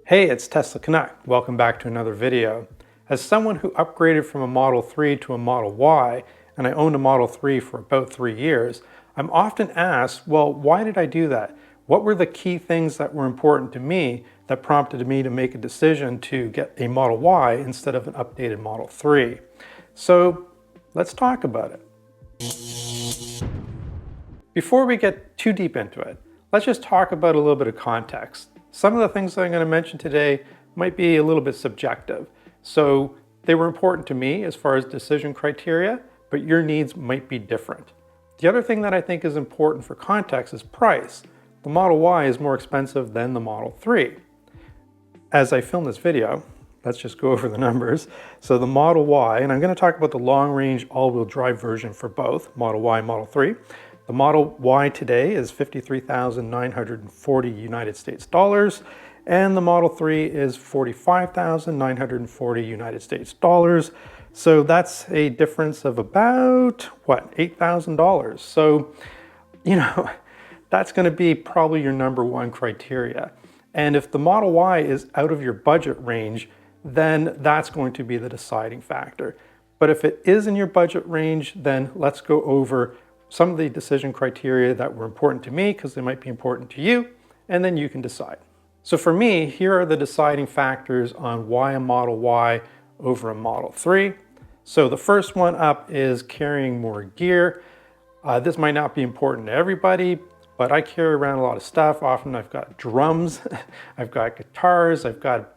Hey, it's Tesla Canuck. Welcome back to another video. As someone who upgraded from a Model 3 to a Model Y, and I owned a Model 3 for about 3 years, I'm often asked, well, why did I do that? What were the key things that were important to me that prompted me to make a decision to get a Model Y instead of an updated Model 3? So let's talk about it. Before we get too deep into it, let's just talk about a little bit of context. Some of the things that I'm going to mention today might be a little bit subjective. So they were important to me as far as decision criteria, but your needs might be different. The other thing that I think is important for context is price. The Model Y is more expensive than the Model 3. As I film this video, let's just go over the numbers. So the Model Y, and I'm going to talk about the long-range all-wheel drive version for both, Model Y and Model 3. The Model Y today is $53,940 United States dollars, and the Model 3 is $45,940 United States dollars. So that's a difference of about, what, $8,000. So, that's going to be probably your number one criteria. And if the Model Y is out of your budget range, then that's going to be the deciding factor. But if it is in your budget range, then let's go over some of the decision criteria that were important to me, because they might be important to you, and then you can decide. So for me, here are the deciding factors on why a Model Y over a Model 3. So the first one up is carrying more gear. This might not be important to everybody, but I carry around a lot of stuff. Often I've got drums, I've got guitars, I've got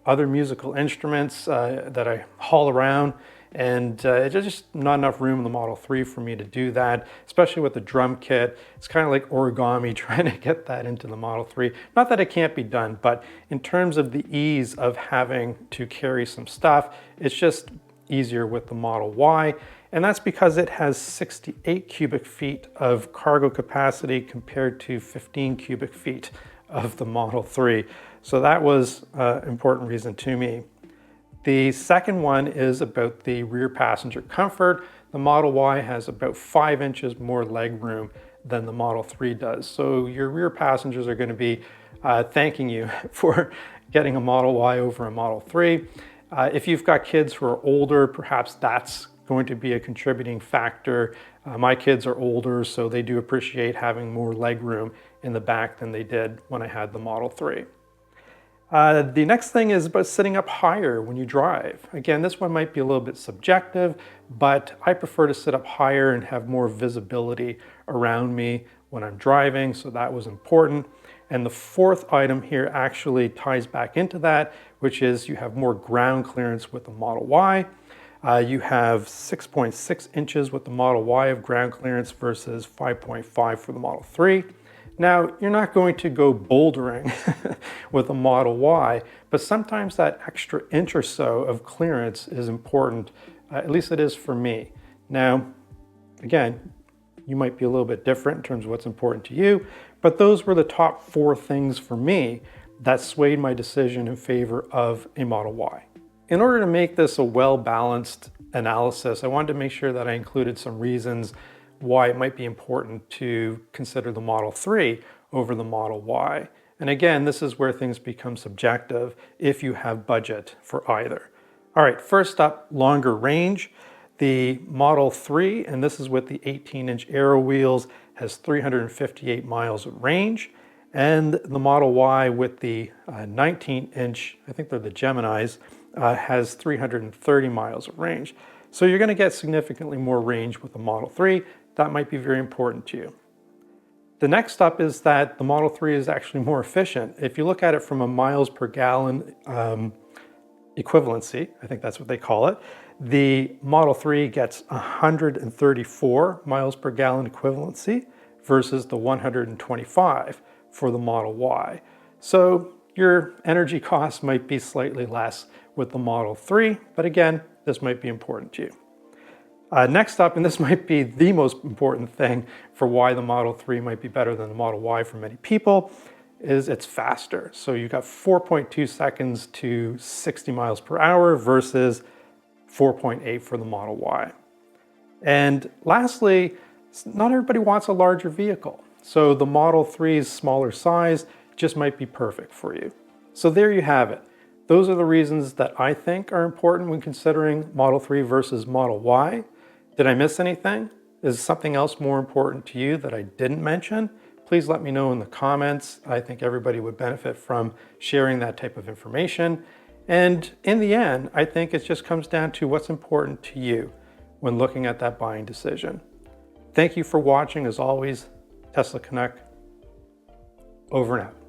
other musical instruments that I haul around. And it's just not enough room in the Model 3 for me to do that, especially with the drum kit. It's kind of like origami trying to get that into the Model 3. Not that it can't be done, but in terms of the ease of having to carry some stuff, it's just easier with the Model Y. And that's because it has 68 cubic feet of cargo capacity compared to 15 cubic feet of the Model 3. So that was an important reason to me. The second one is about the rear passenger comfort. The Model Y has about 5 inches more leg room than the Model 3 does. So your rear passengers are going to be thanking you for getting a Model Y over a Model 3. If you've got kids who are older, perhaps that's going to be a contributing factor. My kids are older, so they do appreciate having more leg room in the back than they did when I had the Model 3. The next thing is about sitting up higher when you drive. Again, this one might be a little bit subjective, but I prefer to sit up higher and have more visibility around me when I'm driving, so that was important. And the fourth item here actually ties back into that, which is you have more ground clearance with the Model Y. You have 6.6 inches with the Model Y of ground clearance versus 5.5 for the Model 3. Now, you're not going to go bouldering with a Model Y, but sometimes that extra inch or so of clearance is important. At least it is for me. Now, again, you might be a little bit different in terms of what's important to you, but those were the top 4 things for me that swayed my decision in favor of a Model Y. In order to make this a well-balanced analysis, I wanted to make sure that I included some reasons why it might be important to consider the Model 3 over the Model Y. And again, this is where things become subjective if you have budget for either. All right, first up, longer range. The Model 3, and this is with the 18-inch aero wheels, has 358 miles of range. And the Model Y with the 19-inch, I think they're the Geminis, has 330 miles of range. So you're going to get significantly more range with the Model 3. That might be very important to you. The next up is that the Model 3 is actually more efficient. If you look at it from a miles per gallon equivalency, I think that's what they call it, the Model 3 gets 134 miles per gallon equivalency versus the 125 for the Model Y. So your energy costs might be slightly less with the Model 3, but again, this might be important to you. Next up, and this might be the most important thing for why the Model 3 might be better than the Model Y for many people, is it's faster. So you got 4.2 seconds to 60 miles per hour versus 4.8 for the Model Y. And lastly, not everybody wants a larger vehicle. So the Model 3's smaller size just might be perfect for you. So there you have it. Those are the reasons that I think are important when considering Model 3 versus Model Y. Did I miss anything? Is something else more important to you that I didn't mention? Please let me know in the comments. I think everybody would benefit from sharing that type of information. And in the end, I think it just comes down to what's important to you when looking at that buying decision. Thank you for watching. As always, Tesla Canuck, over and out.